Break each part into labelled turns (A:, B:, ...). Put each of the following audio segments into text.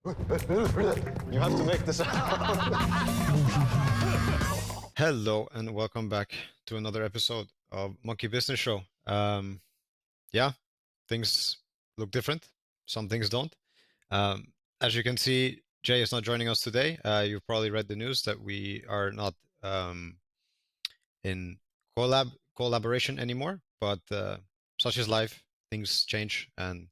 A: You have to make this sound. Hello and welcome back to another episode of Monkey Business Show. Yeah, things look different. Some things don't. As you can see, Jay is not joining us today. You've probably read the news that we are not in collaboration anymore, but such is life. Things change, and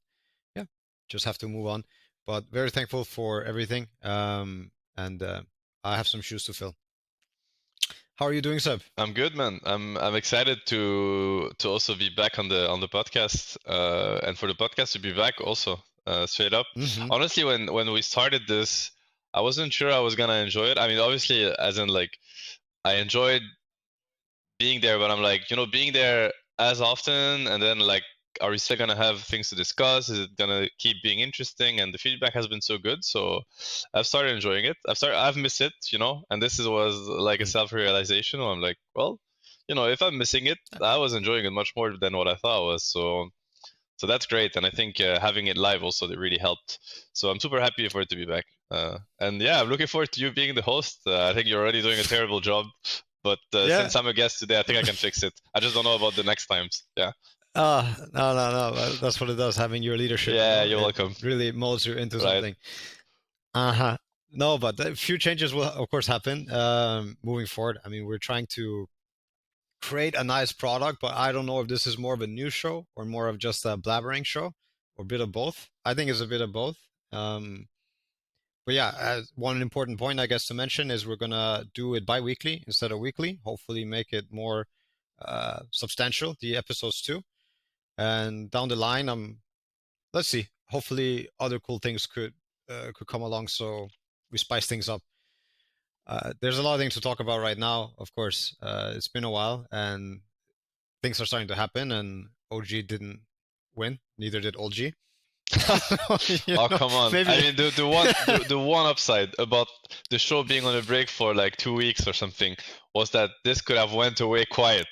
A: yeah, just have to move on. But very thankful for everything, and I have some shoes to fill. How are you doing, Ceb?
B: I'm good, man. I'm excited to also be back on the podcast, and for the podcast to be back also, straight up.
A: Mm-hmm.
B: Honestly, when we started this, I wasn't sure I was gonna enjoy it. I mean, obviously, as in like, I enjoyed being there, but I'm like, being there as often, and then like, are we still gonna have things to discuss? Is it gonna keep being interesting? And the feedback has been so good, so I've started enjoying it. I've missed it, and this was like a self-realization where I'm like, well, if I'm missing it, I was enjoying it much more than what I thought I was. So that's great, and I think having it live also that really helped. So I'm super happy for it to be back. And yeah, I'm looking forward to you being the host. I think you're already doing a terrible job, but
A: Yeah.
B: since I'm a guest today, I think I can fix it. I just don't know about the next times. Yeah.
A: No. That's what it does, having your leadership.
B: Yeah,
A: It
B: you're welcome.
A: really molds you into
B: Right.
A: something. Uh-huh. No, but a few changes will, of course, happen moving forward. I mean, we're trying to create a nice product, but I don't know if this is more of a news show or more of just a blabbering show or a bit of both. I think it's a bit of both. But yeah, one important point I guess to mention is we're gonna do it bi-weekly instead of weekly. Hopefully, make it more substantial, the episodes too. And down the line, let's see. Hopefully, other cool things could come along, so we spice things up. There's a lot of things to talk about right now. Of course, it's been a while, and things are starting to happen. And OG didn't win, neither did Old.G.
B: Oh, come on.
A: Maybe.
B: I mean, the one upside about the show being on a break for like 2 weeks or something was that this could have went away quiet.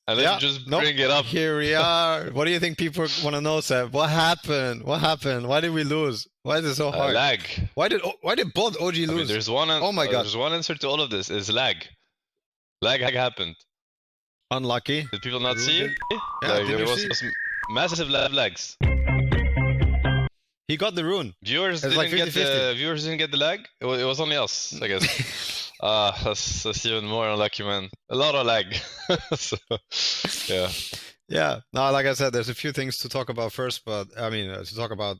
B: And then
A: Yeah,
B: you just
A: nope.
B: bring it up.
A: Here we are. What do you think people want to know, Seb? What happened? What happened? Why did we lose? Why is it so hard?
B: Lag.
A: Why did both OG lose?
B: I mean,
A: Oh my God.
B: there's one answer to all of this is lag. Lag happened.
A: Unlucky.
B: Did people not see it?
A: Yeah,
B: Like,
A: did
B: it
A: you
B: was,
A: see?
B: it was massive lags.
A: He got the rune.
B: Viewers
A: It's
B: didn't
A: like
B: get
A: 50-50.
B: the viewers didn't get the lag. It was only us, I guess. That's even more unlucky, man. A lot of lag. So, yeah.
A: Yeah. No, like I said, there's a few things to talk about first, but I mean, to talk about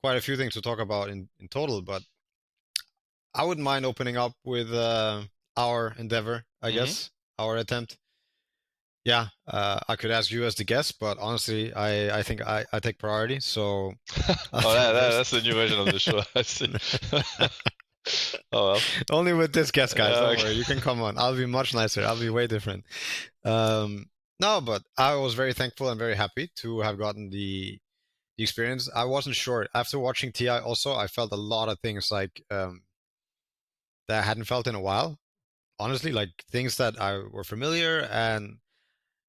A: quite a few things to talk about in total. But I wouldn't mind opening up with our endeavor, I guess, our attempt. Yeah, I could ask you as the guest, but honestly, I think I take priority. So,
B: That's the new version of the show. I see. Oh well.
A: Only with this guest, guys. Don't
B: Okay.
A: worry. You can come on. I'll be much nicer. I'll be way different. No, but I was very thankful and very happy to have gotten the experience. I wasn't sure after watching TI. Also, I felt a lot of things like that I hadn't felt in a while. Honestly, like things that I were familiar, and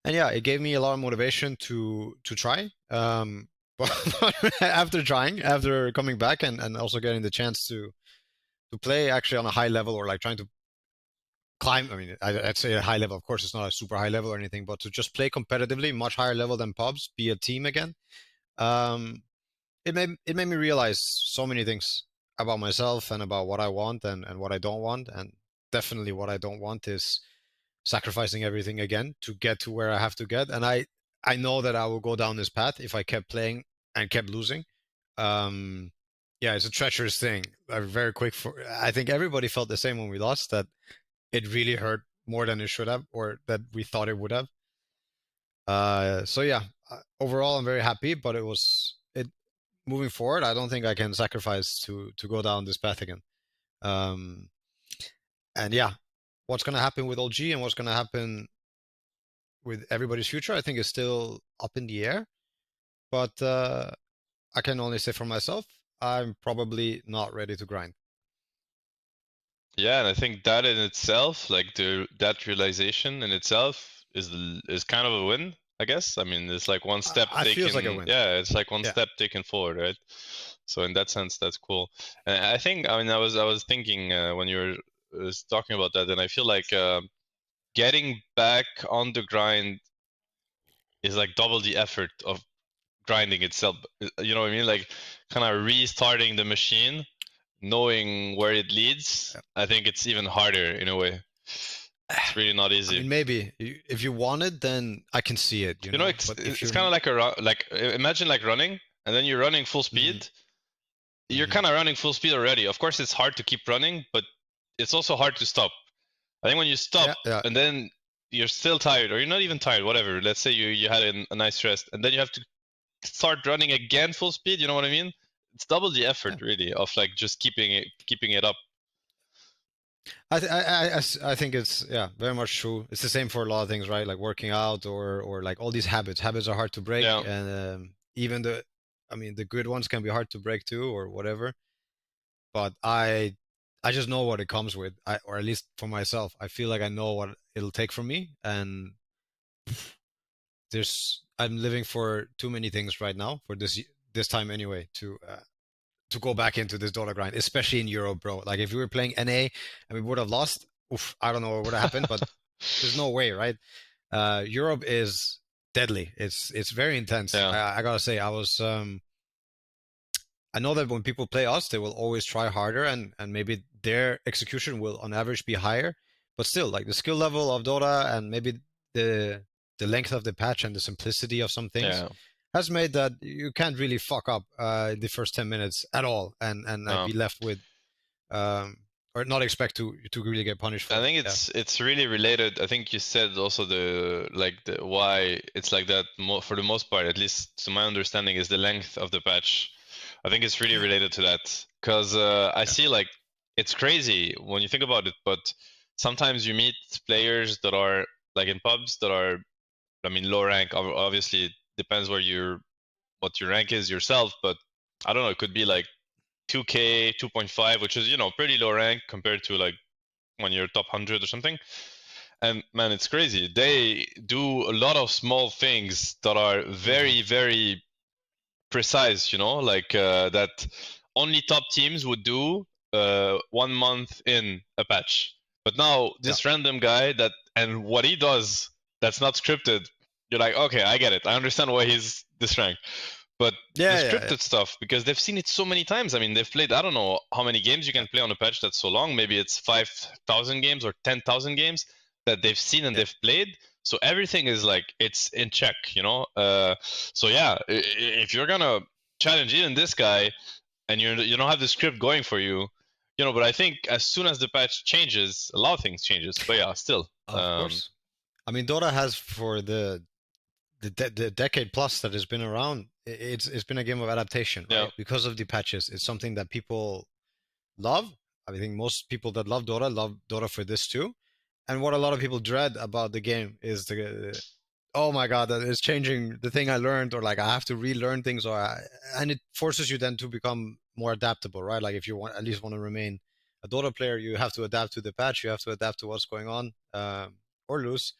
A: yeah, it gave me a lot of motivation to try. But after trying, after coming back, and also getting the chance to play actually on a high level, or like trying to climb. I mean, I'd say a high level. Of course, it's not a super high level or anything, but to just play competitively, much higher level than pubs, be a team again. Um, it made me realize so many things about myself and about what I want and what I don't want. And definitely what I don't want is sacrificing everything again to get to where I have to get. And I know that I will go down this path if I kept playing and kept losing. Um, yeah, it's a treacherous thing. Very quick I think everybody felt the same when we lost, that it really hurt more than it should have, or that we thought it would have. So yeah, overall I'm very happy, but it moving forward. I don't think I can sacrifice to go down this path again. Um, and yeah, what's gonna happen with OG and what's gonna happen with everybody's future, I think is still up in the air. But I can only say for myself, I'm probably not ready to grind.
B: Yeah, and I think that in itself, like that realization in itself is kind of a win. I guess. I mean, it's like one step
A: I feels like a
B: taken.
A: win.
B: Yeah, it's like one
A: Yeah.
B: step taken forward, right? So in that sense, that's cool. And I think, I mean, I was thinking when you were talking about that, and I feel like getting back on the grind is like double the effort of grinding itself. You know what I mean? Like kind of restarting the machine, knowing where it leads.
A: Yeah.
B: I think it's even harder in a way. It's really not
A: I
B: easy.
A: mean, maybe if you want it, then I can see it, you
B: You know,
A: know.
B: it's
A: But if
B: it's
A: you're,
B: kind of like like imagine like running, and then you're running full
A: hmm
B: speed. You're
A: hmm
B: kind of running full speed already. Of course, it's hard to keep running, but it's also hard to stop. I think when you stop
A: yeah, yeah,
B: and then you're still tired, or you're not even tired, whatever. Let's say you had a nice rest, and then you have to start running again full speed. You know what I mean? It's double the
A: yeah.
B: effort, really, of like just keeping it up.
A: I think it's yeah, very much true. It's the same for a lot of things, right? Like working out or like all these habits. Habits are hard to break,
B: Yeah,
A: and even I mean, the good ones can be hard to break too, or whatever. But I just know what it comes with. Or at least for myself, I feel like I know what it'll take from me, and I'm living for too many things right now for this time anyway to go back into this Dota grind, especially in Europe, bro. Like if we were playing NA and we would have lost, oof, I don't know what would have happened, but there's no way, right? Europe is deadly. It's very intense.
B: yeah,
A: I gotta say, I know that when people play us, they will always try harder, and maybe their execution will, on average, be higher. But still, like the skill level of Dota and maybe the the length of the patch and the simplicity of some things
B: yeah.
A: has made that you can't really fuck up in the first 10 minutes at all, and I'd
B: No.
A: be left with um, or not expect to really get punished
B: I
A: for it.
B: think
A: Yeah,
B: it's really related. I think you said also the why it's like that for the most part, at least to my understanding, is the length of the patch. I think it's really related to that because I
A: yeah,
B: see like it's crazy when you think about it, but sometimes you meet players that are like in pubs that are, I mean, low rank. Obviously, it depends what your rank is yourself, but I don't know. It could be like 2K, 2.5, which is pretty low rank compared to like when you're top 100 or something. And man, it's crazy. They do a lot of small things that are
A: hmm
B: very, very precise, like that only top teams would do 1 month in a patch. But now
A: yeah,
B: this random guy and what he does that's not scripted, you're like, okay, I get it. I understand why he's this rank. But the
A: yeah, yeah, yeah,
B: scripted stuff, because they've seen it so many times. I mean, they've played, I don't know how many games you
A: yeah,
B: can play on a patch that's so long. Maybe it's 5,000 games or 10,000 games that they've seen and
A: yeah.
B: they've played. So everything is like, it's in check, So yeah, if you're gonna challenge even this guy and you don't have the script going for you, but I think as soon as the patch changes, a lot of things changes. But yeah, still.
A: Of course. I mean, Dota has for the decade plus that it's been around, it's been a game of adaptation,
B: Yeah.
A: right? Because of the patches, it's something that people love. I think most people that love Dota for this too. And what a lot of people dread about the game is the oh my god, that is changing the thing I learned, or like I have to relearn things, and it forces you then to become more adaptable, right? Like if you want at least want to remain a Dota player, you have to adapt to the patch, you have to adapt to what's going on, or lose.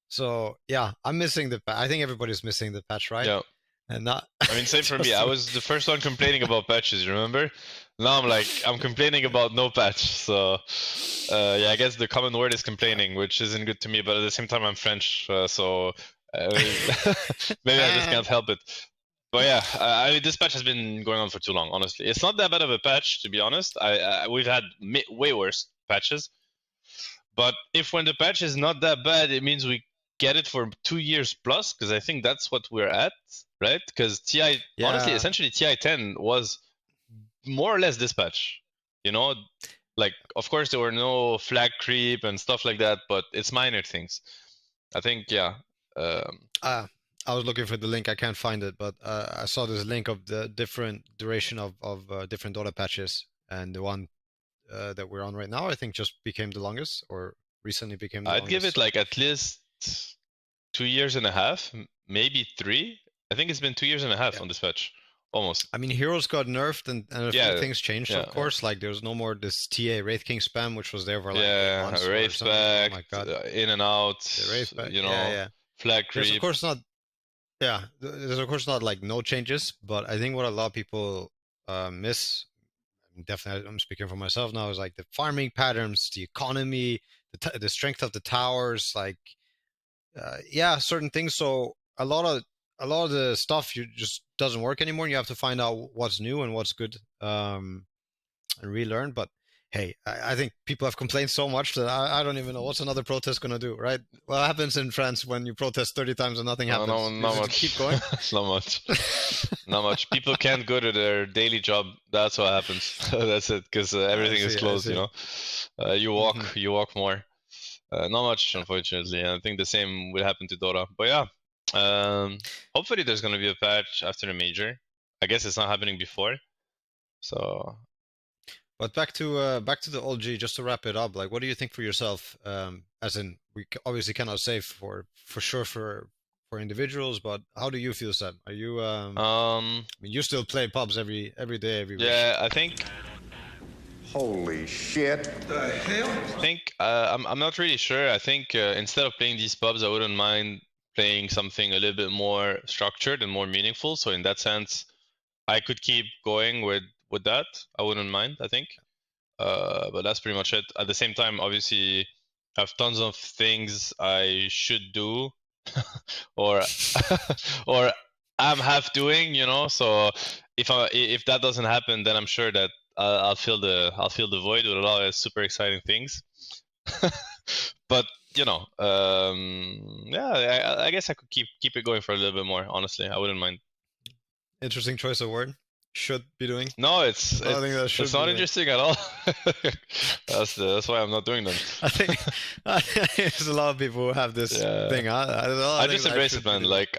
A: So yeah, I'm missing I think everybody's missing the patch, right?
B: Yeah.
A: And not
B: I mean, same for me.
A: just
B: I was the first one complaining about patches, you remember? Now I'm complaining about no patch. So, yeah, I guess the common word is complaining, which isn't good to me, but at the same time, I'm French, so maybe I just can't help it. But yeah, I mean, this patch has been going on for too long, honestly. It's not that bad of a patch, to be honest. We've had way worse patches. But if when the patch is not that bad, it means we get it for 2 years plus, because I think that's what we're at, right? Because honestly,
A: yeah.
B: essentially TI 10 was more or less this patch. You know, like of course there were no flag creep and stuff like that, but it's minor things. I think, yeah. Um,
A: Uh, I was looking for the link. I can't find it, but I saw this link of the different duration of different Dota patches, and the one that we're on right now, I think, just became the longest, or recently became the
B: I'd give
A: longest.
B: it
A: So
B: like at least 2 years and a half, maybe three. I think it's been 2 years and a half
A: yeah,
B: on this patch, almost.
A: I mean, heroes got nerfed, and a few
B: Yeah,
A: things changed,
B: yeah,
A: of
B: yeah.
A: course. Like there's no more this TA Wraith King spam, which was there for like
B: Yeah,
A: months or
B: Wraith
A: something. Oh
B: back,
A: my god,
B: in and out,
A: the Wraith back.
B: you
A: Yeah,
B: know.
A: yeah.
B: flag
A: There's of
B: creep.
A: course not. Yeah, there's of course not like no changes, but I think what a lot of people miss, definitely, I'm speaking for myself now, is like the farming patterns, the economy, the strength of the towers, like yeah, certain things. So a lot of the stuff you just doesn't work anymore. And you have to find out what's new and what's good, and relearn. But hey, I think people have complained so much that I don't even know what's another protest gonna do, right? What happens in France when you protest 30 times and nothing
B: No, no,
A: happens? You
B: not
A: just keep
B: much.
A: going.
B: Not much. Not much. People can't go to their daily job. That's what happens. That's it, because
A: I
B: everything is
A: see, I
B: closed.
A: see. Hmm.
B: You walk more. Not much, unfortunately. And I think the same will happen to Dota. But yeah, hopefully there's gonna be a patch after the major. I guess it's not happening before. So
A: But back to the Old G, just to wrap it up. Like, what do you think for yourself? As in, we obviously cannot say for sure for individuals, but how do you feel, Seb? Are you I mean, you still play pubs every day, every week.
B: yeah, I think
C: Holy shit. The hell?
B: I think I'm not really sure. I think instead of playing these pubs, I wouldn't mind playing something a little bit more structured and more meaningful. So in that sense, I could keep going with that. I wouldn't mind, I think. But that's pretty much it. At the same time, obviously, I have tons of things I should do, or or I'm half doing, you know. So if that doesn't happen, then I'm sure that I'll fill the void with a lot of super exciting things. But you know, yeah, I guess I could keep it going for a little bit more. Honestly, I wouldn't mind.
A: Interesting choice of word. Should be doing.
B: No,
A: Nothing that
B: it's
A: should be
B: not
A: doing.
B: interesting at all. That's why I'm not doing them.
A: I think there's a lot of people who have this
B: Yeah,
A: thing. I don't know. I
B: I
A: think
B: just
A: life
B: embrace it,
A: should be
B: man.
A: doing.
B: Like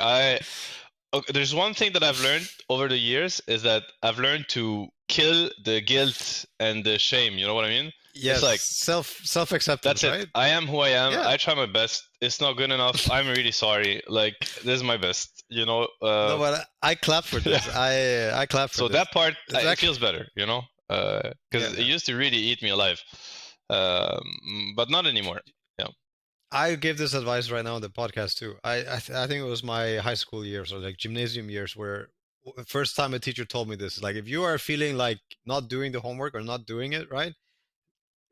B: okay, there's one thing that I've learned over the years is that I've learned to kill the guilt and the shame. You know what I mean? It's
A: Yes,
B: like
A: self
B: that's
A: acceptance,
B: it.
A: right?
B: I am who I am.
A: Yeah.
B: I try my best. It's not good enough. I'm really sorry. Like this is my best. You know.
A: No, but I clap for
B: Yeah.
A: this. I clap for
B: So
A: this.
B: that part
A: It's
B: it
A: actually
B: feels better. You know.
A: yeah,
B: Because it
A: yeah.
B: used to really eat me alive. But not anymore. Yeah.
A: I give this advice right now on the podcast too. I think it was my high school years or like gymnasium years where first time a teacher told me this. Like if you are feeling like not doing the homework or not doing it right,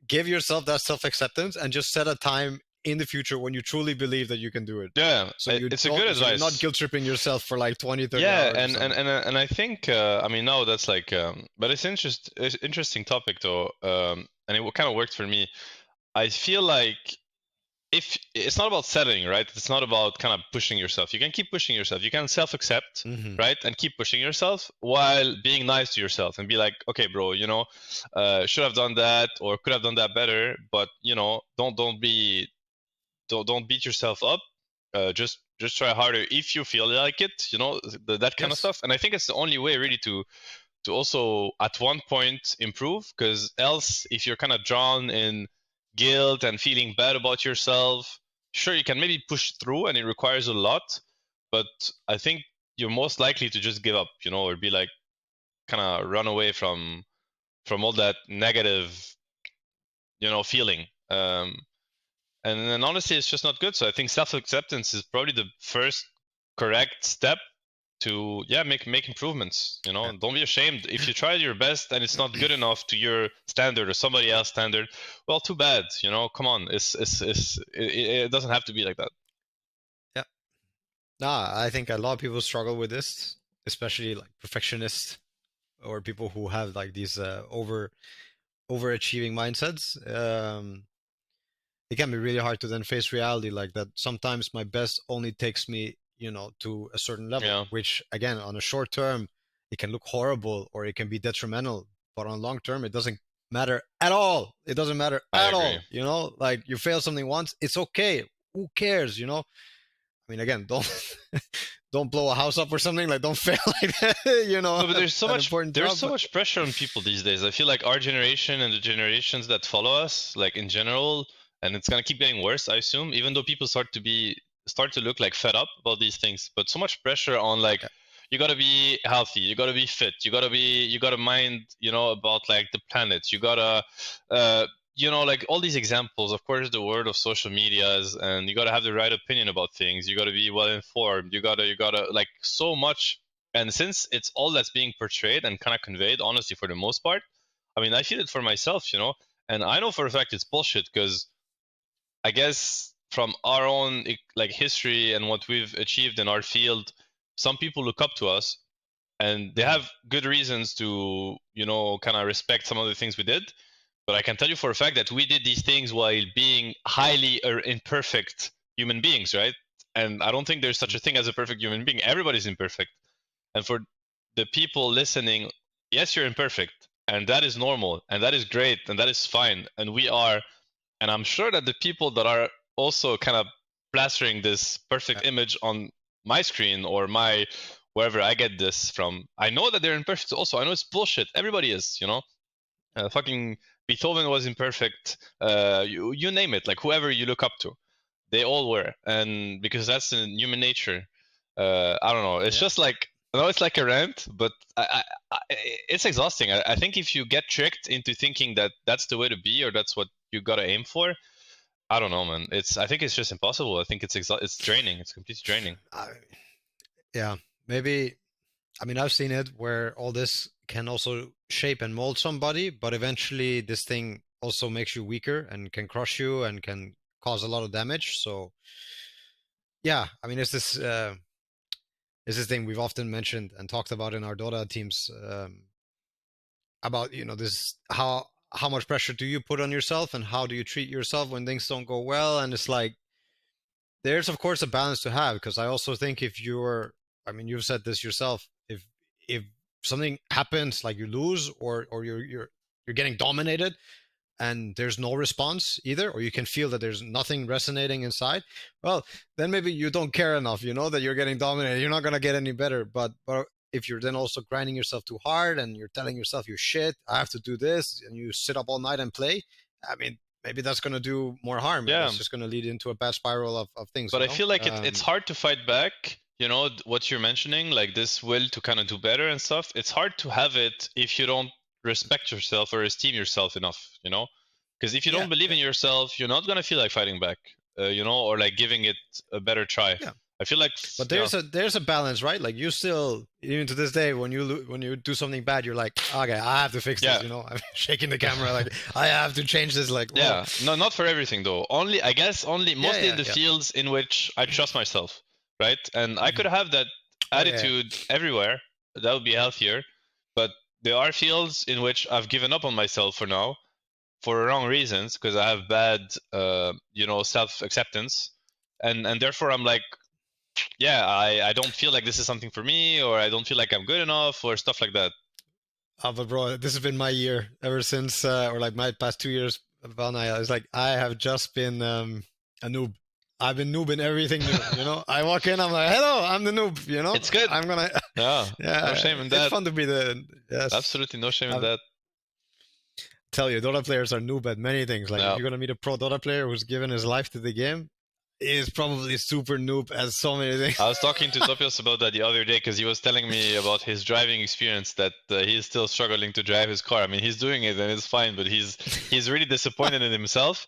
A: give yourself that self acceptance and just set a time in the future when you truly believe that you can do it.
B: Yeah. It's a good
A: So you're not
B: advice.
A: guilt tripping yourself for like 20, 30
B: Yeah,
A: hours or something.
B: and I think I mean no, that's like but it's interesting topic though, and it kind of worked for me. I feel like if it's not about settling, right? It's not about kind of pushing yourself. You can keep pushing yourself. You can self-accept,
A: Hmm.
B: right, and keep pushing yourself while being nice to yourself and be like, okay, bro, you know, should have done that or could have done that better, but you know, don't beat yourself up. Just try harder if you feel like it. You know that kind of
A: Yes.
B: stuff. And I think it's the only way really to also at one point improve. Because else, if you're kind of drawn in guilt and feeling bad about yourself, sure you can maybe push through, and it requires a lot. But I think you're most likely to just give up. You know, or be like kind of run away from all that negative, you know, feeling. And then honestly, it's just not good. So I think self acceptance is probably the first correct step to make improvements. You know,
A: Yeah.
B: don't be ashamed if you try your best and it's not good enough to your standard or somebody else's standard. Well, too bad. You know, come on, it doesn't have to be like that.
A: Yeah. Nah, I think a lot of people struggle with this, especially like perfectionists or people who have like these overachieving mindsets. It can be really hard to then face reality like that. Sometimes my best only takes me, to a certain level,
B: Yeah,
A: which again, on a short term, it can look horrible or it can be detrimental, but on long term, it doesn't matter at all. It doesn't matter
B: I
A: at
B: agree.
A: all. Like you fail something once, it's okay. Who cares? I mean, again, don't don't blow a house up or something. Like, don't fail like that.
B: No, but
A: An important
B: there's
A: job.
B: so
A: But
B: much pressure on people these days. I feel like our generation and the generations that follow us, like in general, and it's gonna keep getting worse, I assume, even though people start to look like fed up about these things. But so much pressure on like
A: yeah,
B: you gotta be healthy, you gotta be fit, you gotta mind, you know, about like the planet. You gotta you know, like all these examples, of course, the world of social medias, and you got to have the right opinion about things. You got to be well informed. You got to like so much. And since it's all that's being portrayed and kind of conveyed, honestly, for the most part, I mean, I feel it for myself, you know, and I know for a fact it's bullshit because I guess from our own like history and what we've achieved in our field, some people look up to us and they have good reasons to, you know, kind of respect some of the things we did. But I can tell you for a fact that we did these things while being highly imperfect human beings, right? And I don't think there's such a thing as a perfect human being. Everybody's imperfect. And for the people listening, yes, you're imperfect. And that is normal. And that is great. And that is fine. And we are. And I'm sure that the people that are also kind of plastering this perfect image on my screen or my wherever I get this from, I know that they're imperfect also. I know it's bullshit. Everybody is, you know? Fucking Beethoven was imperfect. You name it, like whoever you look up to, they all were, and because that's in human nature. I don't know. It's just like I know it's like a rant, but it's exhausting. I think if you get tricked into thinking that that's the way to be or that's what you gotta aim for, I don't know, man. I think it's just impossible. I think it's draining. It's completely draining.
A: Yeah, maybe. I mean, I've seen it where all this can also shape and mold somebody, but eventually this thing also makes you weaker and can crush you and can cause a lot of damage. So, yeah, I mean, it's this thing we've often mentioned and talked about in our Dota teams about, you know, this how much pressure do you put on yourself and how do you treat yourself when things don't go well? And it's like there's of course a balance to have because I also think if you're, I mean, you've said this yourself, if something happens like you lose or you're getting dominated and there's no response either, or you can feel that there's nothing resonating inside, well, then maybe you don't care enough, you know, that you're getting dominated. You're not going to get any better. But if you're then also grinding yourself too hard and you're telling yourself you shit, I have to do this, and you sit up all night and play, I mean, maybe that's going to do more harm.
B: Yeah.
A: It's just going to lead into a bad spiral of things.
B: But
A: you
B: I
A: know?
B: feel like it's hard to fight back. You know, what you're mentioning, like this will to kind of do better and stuff. It's hard to have it if you don't respect yourself or esteem yourself enough, you know? Because if you don't believe in yourself, you're not going to feel like fighting back, you know, or like giving it a better try.
A: Yeah.
B: I feel like,
A: but there's a balance, right? Like you still, even to this day, when you do something bad, you're like, okay, I have to fix this. You know, I'm shaking the camera, like I have to change this. Like, whoa.
B: Yeah, no, not for everything though. Only I guess mostly in the fields in which I trust myself, right? And I could have that attitude everywhere. That would be healthier. But there are fields in which I've given up on myself for now, for wrong reasons, because I have bad, you know, self-acceptance, and therefore I'm like, yeah, I don't feel like this is something for me, or I don't feel like I'm good enough, or stuff like that.
A: But bro, this has been my year ever since, or like my past 2 years. Valnaya, it's like I have just been a noob. I've been noobing everything new. You know, I walk in, I'm like, hello, I'm the noob. You know,
B: it's good.
A: I'm gonna.
B: Yeah, no shame in that.
A: It's fun to be the. Yes,
B: absolutely no shame in that.
A: Tell you, Dota players are noob at many things. Like if you're gonna meet a pro Dota player who's given his life to the game, is probably super noob at so many things.
B: I was talking to Topios about that the other day because he was telling me about his driving experience, that he's still struggling to drive his car. I mean, he's doing it and it's fine, but he's really disappointed in himself.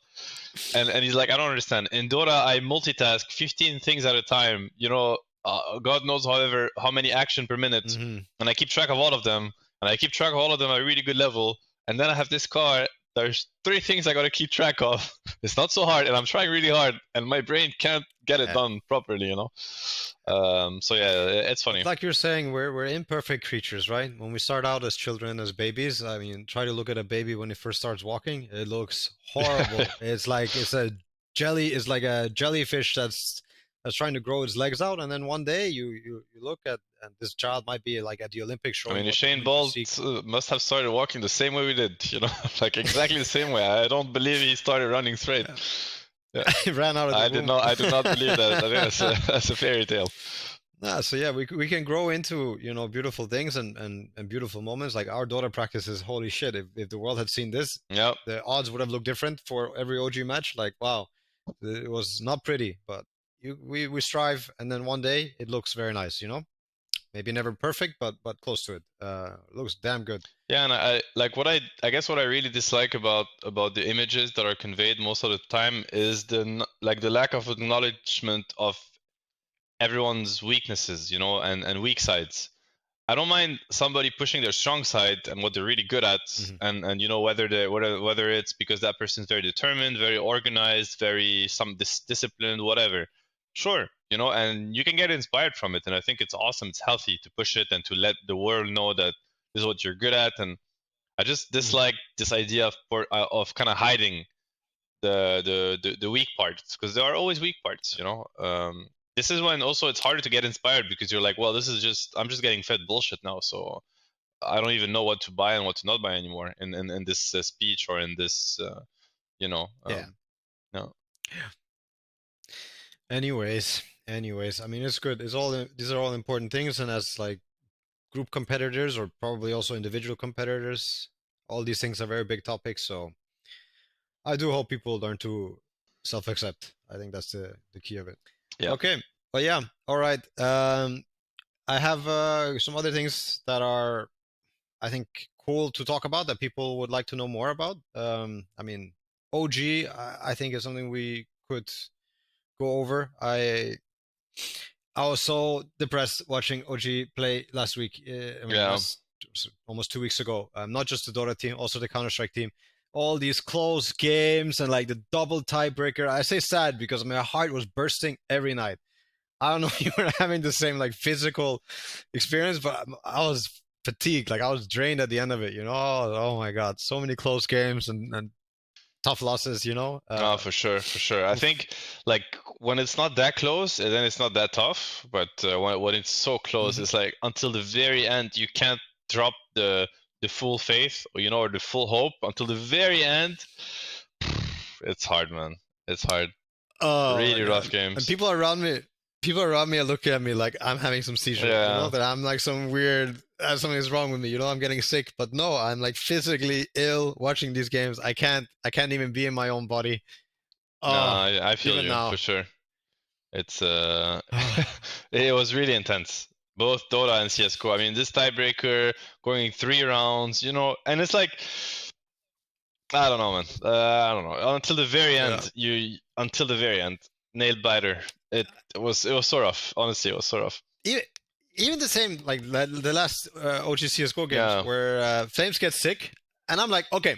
B: And he's like, I don't understand. In Dota, I multitask 15 things at a time. You know, God knows, however, how many action per minute, and I keep track of all of them, and I keep track of all of them at a really good level. And then I have this car. There's 3 things I gotta keep track of. It's not so hard, and I'm trying really hard, and my brain can't get it done properly, you know. So yeah, it's funny.
A: Like you're saying, we're imperfect creatures, right? When we start out as children, as babies, I mean, try to look at a baby when it first starts walking. It looks horrible. It's like it's a jellyfish that's trying to grow its legs out, and then one day you look at, and this child might be like at the Olympics show.
B: I mean, Usain Bolt must have started walking the same way we did, you know, like exactly the same way. I don't believe he started running straight.
A: Yeah. He ran out of the womb.
B: I do not believe that. I think that's a fairy tale.
A: So yeah, we can grow into, you know, beautiful things and beautiful moments. Like our Dota practices, holy shit! If the world had seen this, the odds would have looked different for every OG match. Like wow, it was not pretty, but we strive, and then one day it looks very nice, you know. Maybe never perfect, but close to it. Looks damn good.
B: Yeah, and I like what I guess what I really dislike about the images that are conveyed most of the time is the lack of acknowledgement of everyone's weaknesses, you know, and weak sides. I don't mind somebody pushing their strong side and what they're really good at, and you know whether it's because that person's very determined, very organized, very disciplined, whatever. Sure, you know, and you can get inspired from it, and I think it's awesome. It's healthy to push it and to let the world know that this is what you're good at. And I just dislike this idea of kind of hiding the weak parts, because there are always weak parts, you know. This is when also it's harder to get inspired, because you're like, well, I'm just getting fed bullshit now, so I don't even know what to buy and what to not buy anymore in this speech or in this you know. No.
A: Anyways, I mean, it's good. These are all important things, and as like group competitors or probably also individual competitors, all these things are very big topics. So I do hope people learn to self-accept. I think that's the key of it.
B: Yeah.
A: Okay, but yeah, all right. I have some other things that are, I think, cool to talk about that people would like to know more about. I mean, OG, I think is something we could go over. I was so depressed watching OG play last week. I mean, almost 2 weeks ago. Not just the Dota team, also the Counter-Strike team. All these close games and like the double tiebreaker. I say sad because my heart was bursting every night. I don't know if you were having the same like physical experience, but I was fatigued. Like I was drained at the end of it, you know? Oh my God. So many close games and tough losses, you know?
B: No, for sure. I think like when it's not that close, then it's not that tough. But when it's so close, it's like until the very end, you can't drop the full faith, or you know, or the full hope until the very end. It's hard, man. It's hard. Really rough games.
A: And people around me are looking at me like I'm having some seizure.
B: Yeah.
A: You know, that I'm like some weird, something is wrong with me. You know, I'm getting sick. But no, I'm like physically ill watching these games. I can't even be in my own body.
B: No, I feel you now. For sure. It's it was really intense. Both Dota and CSGO. I mean, this tiebreaker going 3 rounds, you know, and it's like, I don't know, man. I don't know. Until the very end, until the very end, nail biter. It was so rough. Honestly, it was so rough.
A: Even the same, like the last OG CSGO games where Flames get sick, and I'm like, okay.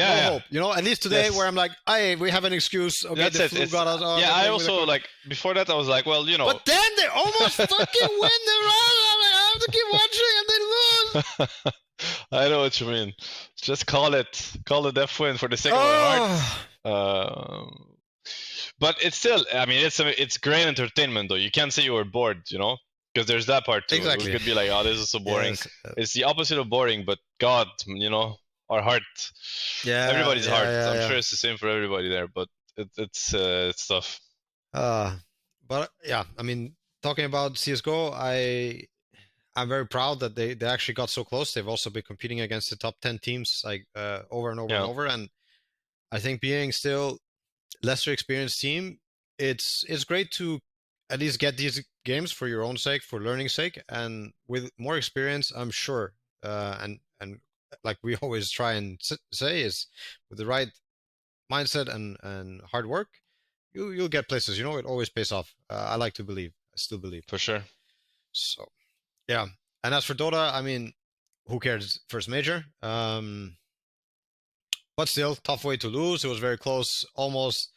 A: Hope, you know, at least today where I'm like, hey, we have an excuse. Okay,
B: that's
A: the flu got us on.
B: Yeah, I also like before that I was like, well, you know.
A: But then they almost fucking win the round. I'm like, I have to keep watching and they lose.
B: I know what you mean. Just call the death win for the sake of my heart. But it's still, I mean, it's great entertainment though. You can't say you were bored, you know, because there's that part too.
A: Exactly.
B: It could be like, oh, this is so boring. It's the opposite of boring, but God, you know. Our heart, everybody's heart. I'm sure it's the same for everybody there, but it's tough.
A: But yeah, I mean, talking about CS:GO, I'm very proud that they actually got so close. They've also been competing against the top 10 teams like over and over and over, and I think being still lesser experienced team, it's great to at least get these games for your own sake, for learning's sake, and with more experience, I'm sure, and like we always try and say, is with the right mindset and hard work, you'll get places. You know, it always pays off. I like to believe. I still believe.
B: For sure.
A: So, yeah. And as for Dota, I mean, who cares? First major. But still, tough way to lose. It was very close, almost.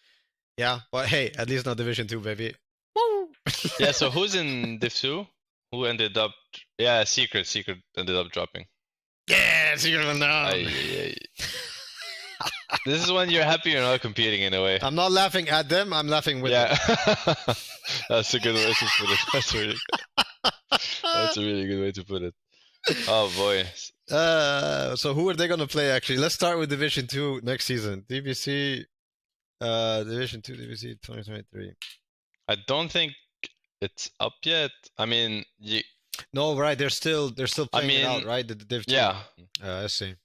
A: Yeah, but hey, at least not Division 2, baby. Woo!
B: Yeah. So who's in Div2? Who ended up? Yeah, Secret ended up dropping.
A: Yeah, Secret went down.
B: This is when you're happy you're not competing in a way.
A: I'm not laughing at them. I'm laughing with them.
B: That's a good way to put it. That's a really good way to put it. Oh boy.
A: So who are they gonna play actually? Let's start with Division 2 next season. DBC, Division 2 DBC 2023.
B: I don't think it's up yet. I mean,
A: no, right? They're still playing it out, right? The Div 2.
B: Yeah.
A: I see.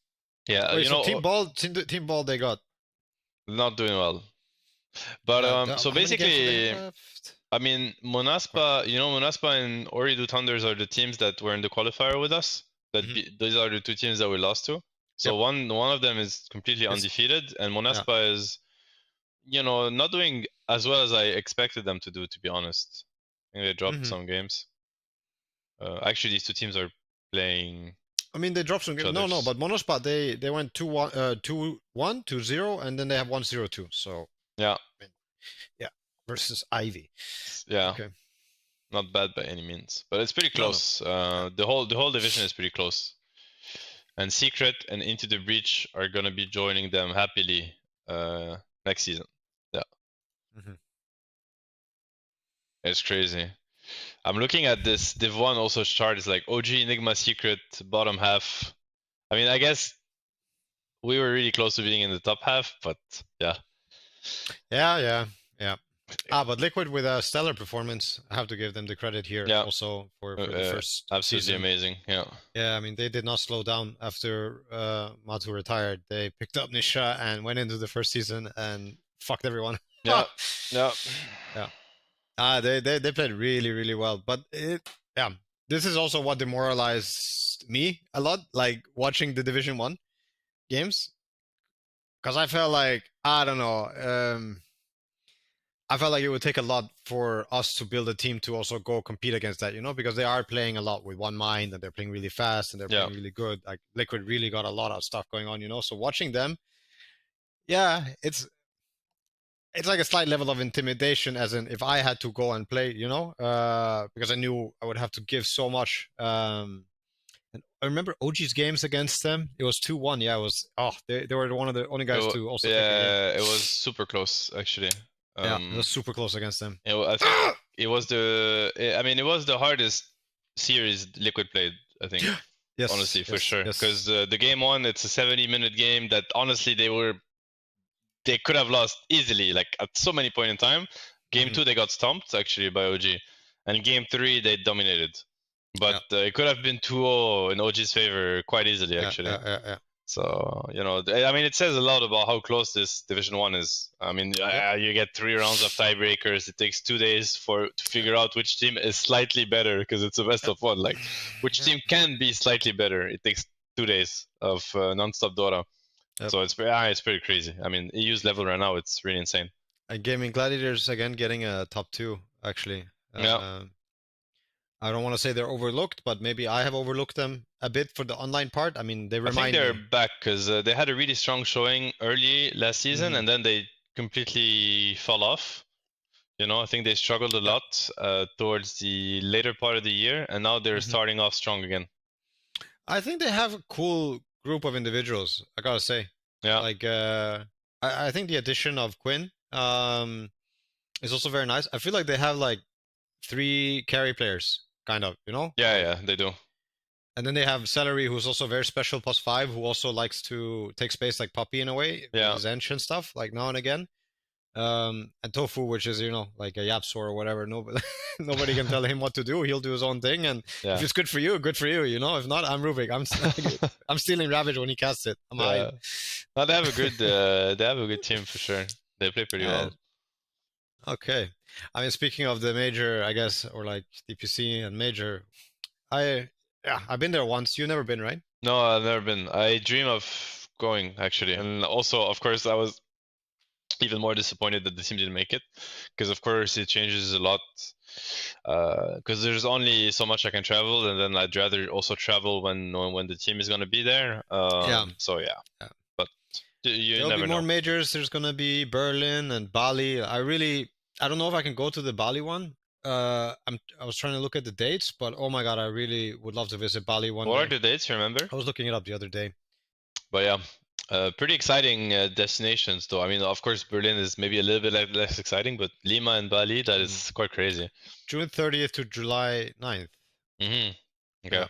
B: Yeah,
A: wait, you know, Team Ball, they got
B: not doing well. But so basically, I mean, Monaspa, Monaspa and Ooredoo Thunders are the teams that were in the qualifier with us. These are the two teams that we lost to. So one of them is completely undefeated, and Monaspa is, not doing as well as I expected them to do, to be honest. I think they dropped some games. Actually, these two teams are playing.
A: I mean, they dropped some games. No, but Monospa, they went 2-1, 2-1, 2-0, and then they have 1-0-2. So
B: yeah,
A: versus Ivy.
B: Yeah, okay. Not bad by any means, but it's pretty close.
A: No.
B: The whole division is pretty close. And Secret and Into the Breach are gonna be joining them happily next season. Yeah. It's crazy. I'm looking at this Div1 also chart. It's like OG, Enigma, Secret, bottom half. I mean, I guess we were really close to being in the top half, but yeah.
A: Yeah. But Liquid with a stellar performance. I have to give them the credit here also for the first
B: absolutely
A: season.
B: Amazing.
A: Yeah, I mean, they did not slow down after Matu retired. They picked up Nisha and went into the first season and fucked everyone.
B: Yeah.
A: They played really, really well. But this is also what demoralized me a lot, like watching the Division 1 games. Because I felt like, I don't know, I felt like it would take a lot for us to build a team to also go compete against that, because they are playing a lot with one mind and they're playing really fast and they're playing really good. Like Liquid really got a lot of stuff going on, So watching them, it's like a slight level of intimidation, as in if I had to go and play, because I knew I would have to give so much. And I remember OG's games against them. It was 2-1. Yeah, it was. They were one of the only guys to also.
B: Yeah, it was super close actually.
A: It was super close against them.
B: I think it was it was the hardest series Liquid played, I think.
A: Yes,
B: honestly, for sure. Because the game 1, it's a 70-minute game that honestly they could have lost easily, like at so many points in time. Game 2, they got stomped actually by OG, and game 3 they dominated. But it could have been 2-0 in OG's favor quite easily actually.
A: Yeah.
B: So, I mean, it says a lot about how close this Division 1 is. I mean, you get 3 rounds of tiebreakers. It takes 2 days to figure out which team is slightly better, because it's a best of 1. Like, which team can be slightly better. It takes 2 days of non-stop Dota. So it's pretty crazy. I mean, EU's level right now, it's really insane.
A: And Gaimin Gladiators, again, getting a top 2, actually. I don't want to say they're overlooked, but maybe I have overlooked them a bit for the online part. I mean, they remind me.
B: I think they're back because they had a really strong showing early last season, and then they completely fell off. I think they struggled a lot towards the later part of the year, and now they're starting off strong again.
A: I think they have a cool group of individuals, I gotta say.
B: Yeah.
A: Like, I think the addition of Quinn is also very nice. I feel like they have like 3 carry players, kind of,
B: Yeah, they do.
A: And then they have Celery, who's also very special, +5, who also likes to take space like Puppy in a way, with his ancient stuff, like now and again. And Tofu, which is, like a Yapsor or whatever. Nobody can tell him what to do. He'll do his own thing, and if it's good for you, good for you. If not, I'm Rubik. I'm stealing Ravage when he casts it. I'm high.
B: No, they have a good team for sure. They play pretty well.
A: Okay, I mean, speaking of the major, I guess, or like DPC and major, I've been there once. You've never been, right?
B: No, I've never been. I dream of going actually, and also, of course, I was even more disappointed that the team didn't make it, because of course it changes a lot, because there's only so much I can travel, and then I'd rather also travel when the team is going to be there. So but there'll never
A: be more majors. There's going to be Berlin and Bali. I don't know if I can go to the Bali one. I was trying to look at the dates, but oh my god, I really would love to visit Bali one day.
B: What are the dates, remember?
A: I was looking it up the other day.
B: But pretty exciting destinations, though. I mean, of course, Berlin is maybe a little bit less exciting, but Lima and Bali, that is quite crazy.
A: June 30th to July 9th.
B: Okay.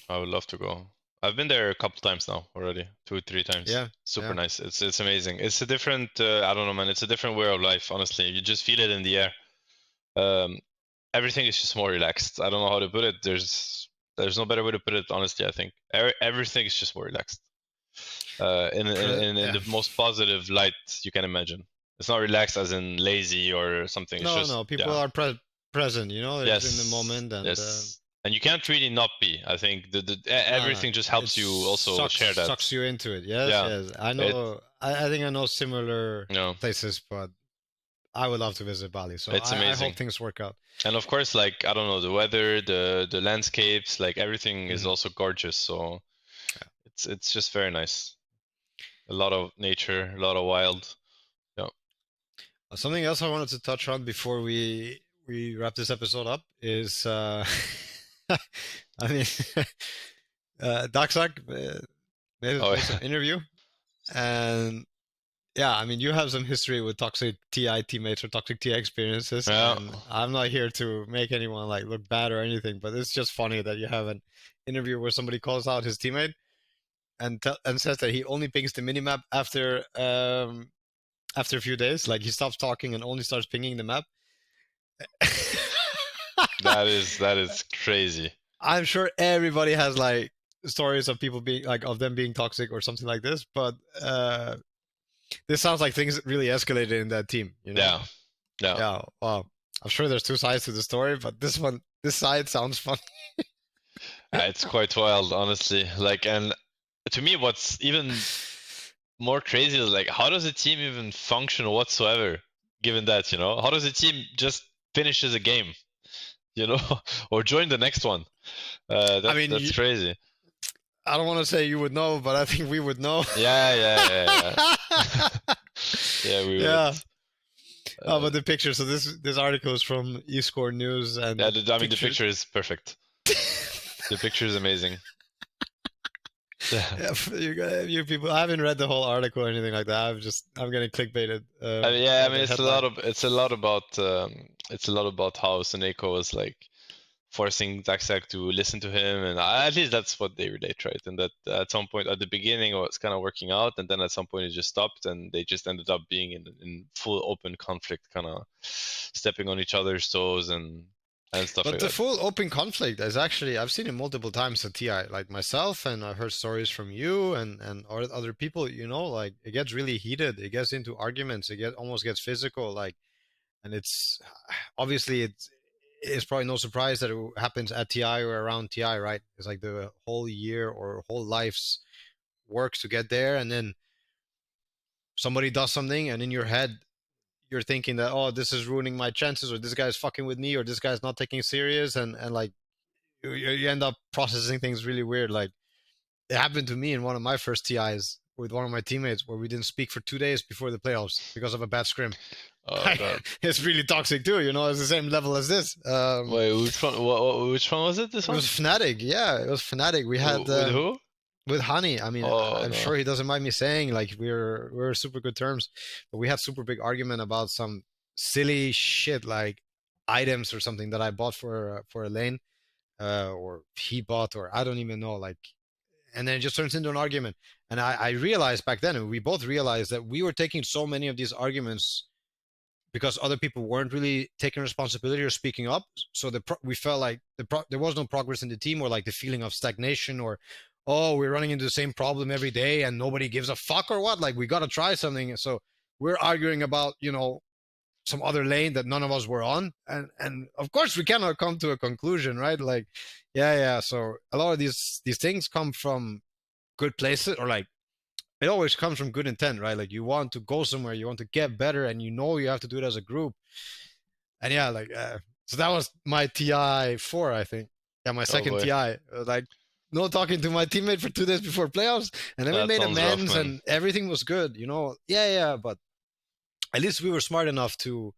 B: I would love to go. I've been there a couple times now already, 2 3 times. Super nice. It's amazing. It's a different, I don't know, man. It's a different way of life, honestly. You just feel it in the air. Everything is just more relaxed. I don't know how to put it. There's no better way to put it, honestly, I think. Everything is just more relaxed. In the most positive light you can imagine. It's not relaxed as in lazy or something. It's just
A: No, people are present, you know, it's in the
B: yes,
A: moment, and
B: yes. And you can't really not be. I think
A: no,
B: everything just
A: it
B: helps you also share that.
A: sucks you into it. Yes,
B: Yeah,
A: yes. I
B: it
A: know. I think I know similar
B: no,
A: places, but I would love to visit Bali. So
B: it's
A: I hope
B: amazing.
A: things work out.
B: And of course, like I don't know, the weather, the landscapes, like everything is also gorgeous. So
A: Yeah.
B: it's just very nice. A lot of nature, a lot of wild. Yeah.
A: Something else I wanted to touch on before we wrap this episode up is I mean Daxak
B: Oh
A: made some interview, and yeah, I mean you have some history with toxic TI teammates or toxic TI experiences,
B: yeah.
A: and I'm not here to make anyone like look bad or anything, but it's just funny that you have an interview where somebody calls out his teammate and says that he only pings the minimap after a few days, like he stops talking and only starts pinging the map.
B: That is crazy.
A: I'm sure everybody has like stories of people being like of them being toxic or something like this, but this sounds like things really escalated in that team, you know?
B: Yeah. Yeah.
A: Yeah. Wow. I'm sure there's two sides to the story, but this side sounds funny.
B: It's quite wild, honestly. Like, and to me, what's even more crazy is like, how does a team even function whatsoever? Given that, you know, how does a team just finishes a game, you know, or join the next one?
A: I mean,
B: That's crazy.
A: I don't want to say you would know, but I think we would know.
B: Yeah. Yeah, we
A: Yeah.
B: would.
A: Oh, but the picture. So this article is from eScore News, and
B: Yeah, I mean, the picture is perfect. The picture is amazing.
A: Yeah, you people. I haven't read the whole article or anything like that. I'm getting clickbaited.
B: Yeah, I mean,
A: the headline.
B: it's a lot about how Seneko was like forcing Daxak to listen to him, and at least that's what they relate, right? And that at some point at the beginning it was kind of working out, and then at some point it just stopped, and they just ended up being in full open conflict, kind of stepping on each other's toes and stuff
A: But
B: like
A: the
B: that.
A: full open conflict is actually I've seen it multiple times at TI, like myself, and I've heard stories from you and other people. You know, like it gets really heated. It gets into arguments. Almost gets physical. Like, and it's obviously it's probably no surprise that it happens at TI or around TI, right? It's like the whole year or whole life's work to get there, and then somebody does something, and in your head you're thinking that, oh, this is ruining my chances, or this guy's fucking with me, or this guy's not taking serious, and like you end up processing things really weird. Like it happened to me in one of my first TIs with one of my teammates where we didn't speak for 2 days before the playoffs because of a bad scrim.
B: Oh god.
A: It's really toxic too, you know. It's the same level as this.
B: Wait, which one? Which one was it? This
A: It
B: one?
A: was Fnatic. Yeah, it was Fnatic. We had
B: With who?
A: with Honey. I mean,
B: Oh
A: I'm
B: no.
A: sure he doesn't mind me saying like we're super good terms, but we had super big argument about some silly shit like items or something that I bought for a lane, or he bought, or I don't even know. Like, and then it just turns into an argument. And I realized back then, and we both realized that we were taking so many of these arguments because other people weren't really taking responsibility or speaking up. So we felt like there was no progress in the team, or like the feeling of stagnation, or oh, we're running into the same problem every day and nobody gives a fuck, or what. Like we got to try something. So we're arguing about some other lane that none of us were on, and of course we cannot come to a conclusion, right? Like yeah. So a lot of these things come from good places, or like it always comes from good intent, right? Like you want to go somewhere, you want to get better, and you have to do it as a group. And yeah, like so that was my TI 4, I think. Yeah, my
B: Oh
A: second
B: boy.
A: TI. Like no talking to my teammate for 2 days before playoffs, and then we
B: That
A: made
B: sounds rough,
A: amends,
B: man.
A: and everything was good. Yeah. But at least we were smart enough to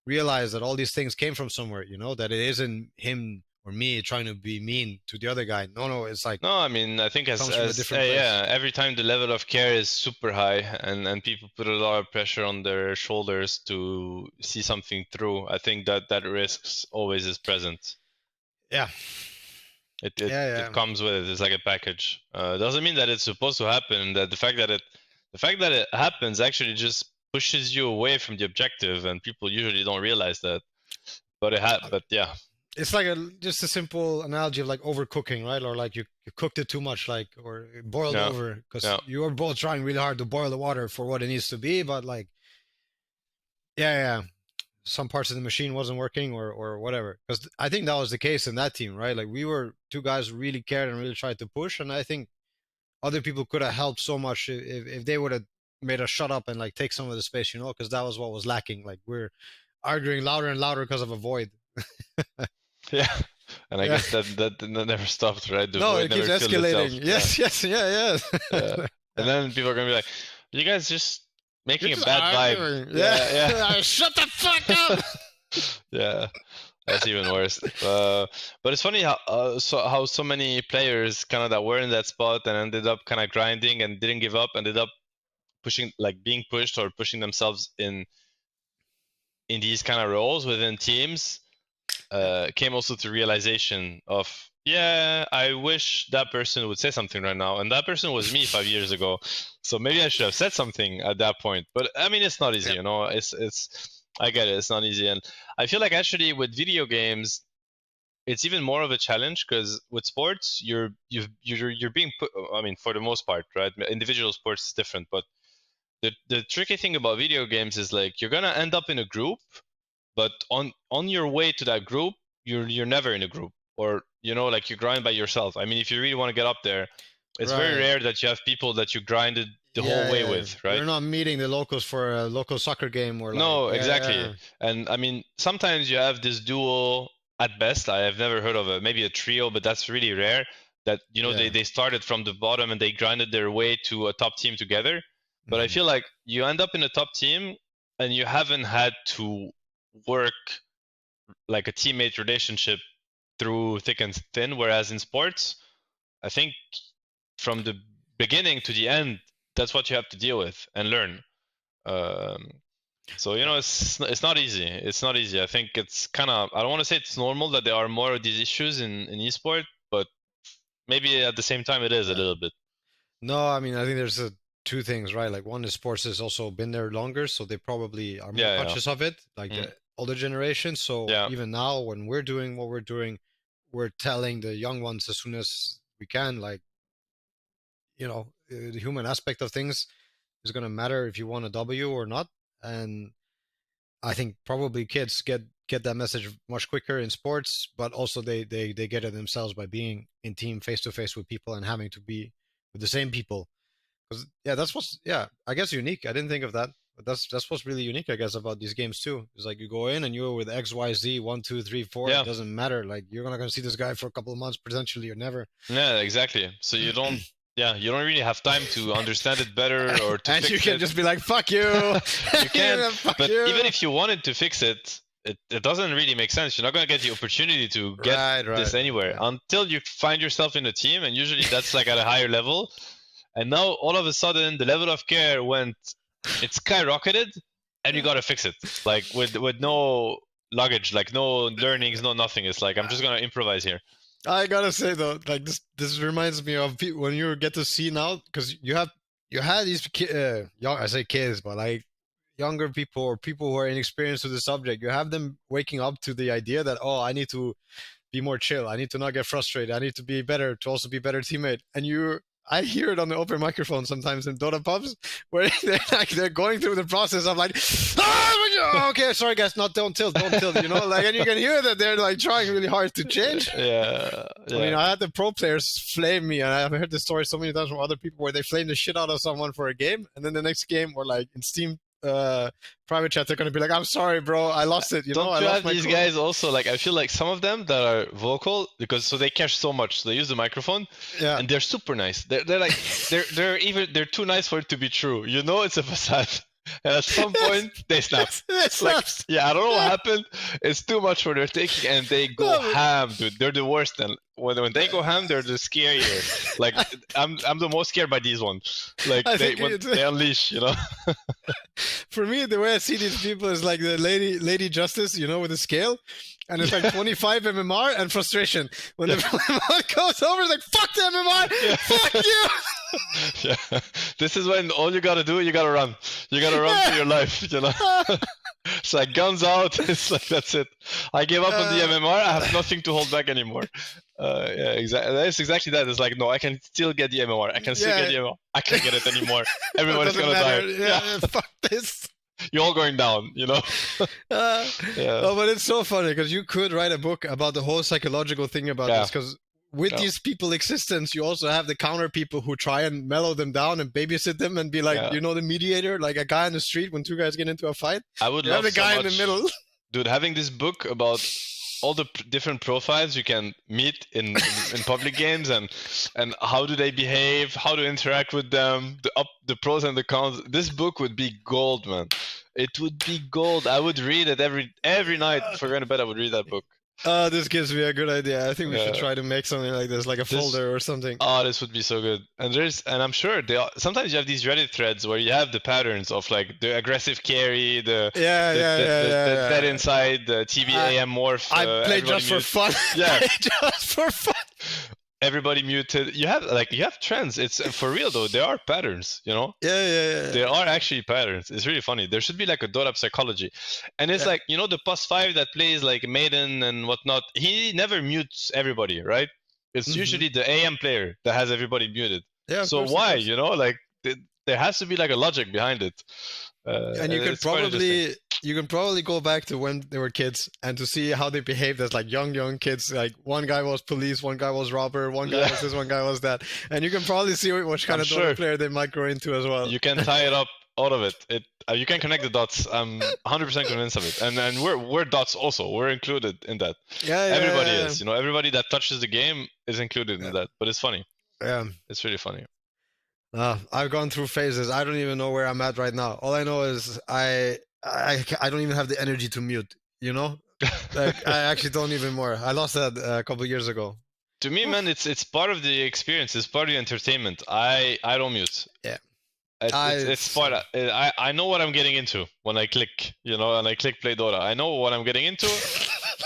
A: realize that all these things came from somewhere. That it isn't him or me trying to be mean to the other guy. No, it's like
B: No, I mean, I think
A: comes from a different place.
B: yeah, every time the level of care is super high and people put a lot of pressure on their shoulders to see something through, I think that risks always is present.
A: Yeah.
B: It
A: Yeah.
B: comes with it. It's like a package. Doesn't mean that it's supposed to happen. That the fact that it happens actually just pushes you away from the objective, and people usually don't realize that. But yeah,
A: It's like just a simple analogy of like overcooking, right? Or like you cooked it too much, like, or it boiled
B: yeah,
A: over, because
B: yeah.
A: you are both trying really hard to boil the water for what it needs to be, but like yeah. Some parts of the machine wasn't working or whatever. Because I think that was the case in that team, right? Like we were two guys who really cared and really tried to push, and I think other people could have helped so much if they would have made us shut up and like take some of the space, you know, because that was what was lacking. Like we're arguing louder and louder because of a void.
B: Yeah, and I
A: Yeah.
B: guess that never stopped, right? The
A: No,
B: void
A: it keeps
B: never killed itself.
A: escalating. Yes, yes, yeah.
B: Yeah. And then people are gonna be like, "You guys just making
A: You're
B: a
A: just
B: bad vibe."
A: arguing.
B: Yeah.
A: Shut the fuck up.
B: Yeah, that's even worse. But it's funny how so many players kind of that were in that spot and ended up kind of grinding and didn't give up, ended up pushing, like being pushed or pushing themselves in these kind of roles within teams. Came also to realization of, yeah, I wish that person would say something right now, and that person was me 5 years ago, so maybe I should have said something at that point. But I mean, it's not easy, you know. It's I get it, it's not easy, and I feel like actually with video games, it's even more of a challenge because with sports, you're being put. I mean, for the most part, right? Individual sports is different, but the tricky thing about video games is like you're gonna end up in a group, but on your way to that group, you're never in a group, or you know, like you grind by yourself. I mean, if you really want to get up there, it's very
A: Right.
B: rare that you have people that you grinded the whole way with, right?
A: You're not meeting the locals for a local soccer game or like.
B: No,
A: Yeah,
B: exactly.
A: yeah.
B: And I mean, sometimes you have this duo at best. I have never heard of it. Maybe a trio, but that's really rare. That, you know,
A: Yeah.
B: they started from the bottom and they grinded their way to a top team together. But I
A: Mhm.
B: feel like you end up in a top team and you haven't had to work like a teammate relationship through thick and thin. Whereas in sports, I think from the beginning to the end, that's what you have to deal with and learn. Um, so you know, it's not easy. It's not easy. I think it's kind of, I don't want to say it's normal that there are more of these issues in esport, but maybe at the same time it is a
A: Yeah.
B: little bit.
A: No, I mean, I think there's two things, right? Like one is sports has also been there longer, so they probably are more
B: Yeah, yeah.
A: conscious of it, like
B: Mm.
A: the older generation. So
B: Yeah.
A: even now, when we're doing what we're doing, we're telling the young ones as soon as we can, like, you know, the human aspect of things is going to matter if you want a W or not. And I think probably kids get that message much quicker in sports, but also they get it themselves by being in team face to face with people and having to be with the same people. Because yeah, that's what's I guess unique. I didn't think of that, but that's what's really unique, I guess, about these games too. It's like you go in and you're with X Y Z 1 2 3 4.
B: Yeah.
A: It doesn't matter. Like you're not gonna see this guy for a couple of months potentially or never.
B: Yeah, exactly. So you don't, you don't really have time to understand it better or to
A: And
B: fix
A: you can
B: it.
A: just be like, "Fuck you."
B: You can,
A: Fuck
B: but
A: you.
B: even if you wanted to fix it, it doesn't really make sense. You're not going to get the opportunity to get this anywhere until you find yourself in a team, and usually that's like at a higher level. And now all of a sudden the level of care it skyrocketed, and you got to fix it, like with no luggage, like no learnings, no nothing. It's like, I'm just going to improvise here.
A: I gotta say though, like this reminds me of when you get to see now, because you had these young, I say kids, but like younger people or people who are inexperienced with the subject. You have them waking up to the idea that, oh, I need to be more chill. I need to not get frustrated. I need to be better to also be a better teammate. And I hear it on the open microphone sometimes in Dota pubs where they're going through the process of like, okay, sorry guys, don't tilt, you know, like, and you can hear that they're like trying really hard to change.
B: Yeah.
A: I mean, I had the pro players flame me, and I've heard this story so many times from other people where they flame the shit out of someone for a game, and then the next game, or like in Steam private chat, they're gonna be like, "I'm sorry, bro, I lost it." You know,
B: Don't
A: I
B: you
A: lost
B: have
A: my
B: these
A: cool.
B: guys also, like, I feel like some of them that are vocal because so they cash so much, so they use the microphone,
A: Yeah,
B: and they're super nice. They're like they're too nice for it to be true. You know, it's a facade. And at some point they snap. Like, yeah, I don't know what happened. It's too much for their taking, and they go ham, dude. They're the worst. And when they go ham, they're the scarier. Like, I'm the most scared by these ones. Like when they unleash, you know.
A: For me, the way I see these people is like the Lady Justice, you know, with the scale. And it's like 25 MMR and frustration. When the MMR goes over, it's like, fuck the MMR! Fuck you!
B: Yeah. This is when all you gotta do, you gotta run. You gotta run for your life, you know? It's like guns out. It's like, that's it. I gave up on the MMR. I have nothing to hold back anymore. Yeah, exactly. That's exactly that. It's like, no, I can still get the MMR. I can still get the MMR. I can't get it anymore. Everybody's gonna die.
A: Yeah, fuck this.
B: You're all going down, you know? Yeah.
A: Oh, but it's so funny because you could write a book about the whole psychological thing about this, because with these people existence, you also have the counter people who try and mellow them down and babysit them and be like, you know, the mediator, like a guy on the street when two guys get into a fight.
B: I would
A: you
B: love
A: have the guy
B: so
A: in the
B: much,
A: middle.
B: dude, having this book about all the different profiles you can meet in public games, and how do they behave, how to interact with them, the pros and the cons. This book would be gold, man. It would be gold. I would read it every night before going to bed. I would read that book.
A: This gives me a good idea. I think we should try to make something like this, like a folder or something.
B: Oh, this would be so good. And I'm sure sometimes you have these Reddit threads where you have the patterns of like the aggressive carry, the dead inside, the TBAM morph.
A: I play just for fun.
B: Yeah,
A: just for fun.
B: Everybody muted. You have trends. It's for real though. There are patterns, you know.
A: Yeah.
B: There are actually patterns. It's really funny. There should be like a Dota psychology, and it's like, you know, the +5 that plays like Maiden and whatnot. He never mutes everybody, right? It's usually the AM player that has everybody muted.
A: Yeah.
B: So why, you know, like there has to be like a logic behind it.
A: And you can probably go back to when they were kids and to see how they behaved as like young kids. Like one guy was police, one guy was robber, one guy was this, one guy was that, and you can probably see which kind of Dota player they might grow into as well.
B: You can tie it up out of it. You can connect the dots. I'm 100% convinced of it. And we're dots also. We're included in that. Everybody is. You know, everybody that touches the game is included in that. But it's funny.
A: Yeah,
B: it's really funny.
A: I've gone through phases. I don't even know where I'm at right now. All I know is I don't even have the energy to mute, you know? Like, I actually don't even more. I lost that a couple of years ago.
B: To me, man, it's part of the experience. It's part of the entertainment. I don't mute.
A: Yeah.
B: It's part of, I know what I'm getting into when I click, you know, and I click play Dota. I know what I'm getting into.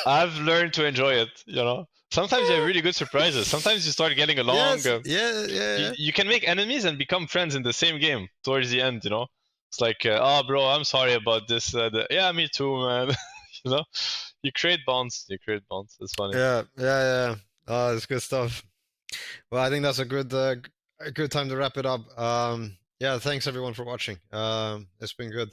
B: I've learned to enjoy it, you know? Sometimes you have really good surprises. Sometimes you start getting along.
A: Yes.
B: You can make enemies and become friends in the same game towards the end, you know? It's like, oh, bro, I'm sorry about this. Yeah, me too, man. You know? You create bonds. It's funny.
A: Yeah. Oh, it's good stuff. Well, I think that's a good time to wrap it up. Yeah, thanks everyone for watching. It's been good.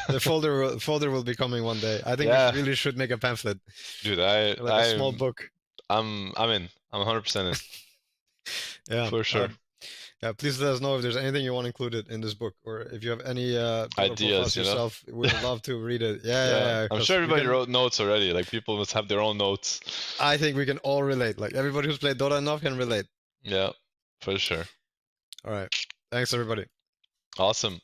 A: The folder will be coming one day. I think we really should make a pamphlet.
B: Dude,
A: a small book.
B: I'm in. I'm 100% in.
A: Yeah,
B: for sure.
A: Yeah, please let us know if there's anything you want included in this book, or if you have any
B: ideas
A: yourself. We'd love to read it. Yeah.
B: I'm sure everybody wrote notes already. Like, people must have their own notes.
A: I think we can all relate. Like, everybody who's played Dota enough can relate.
B: Yeah, for sure.
A: All right. Thanks, everybody.
B: Awesome.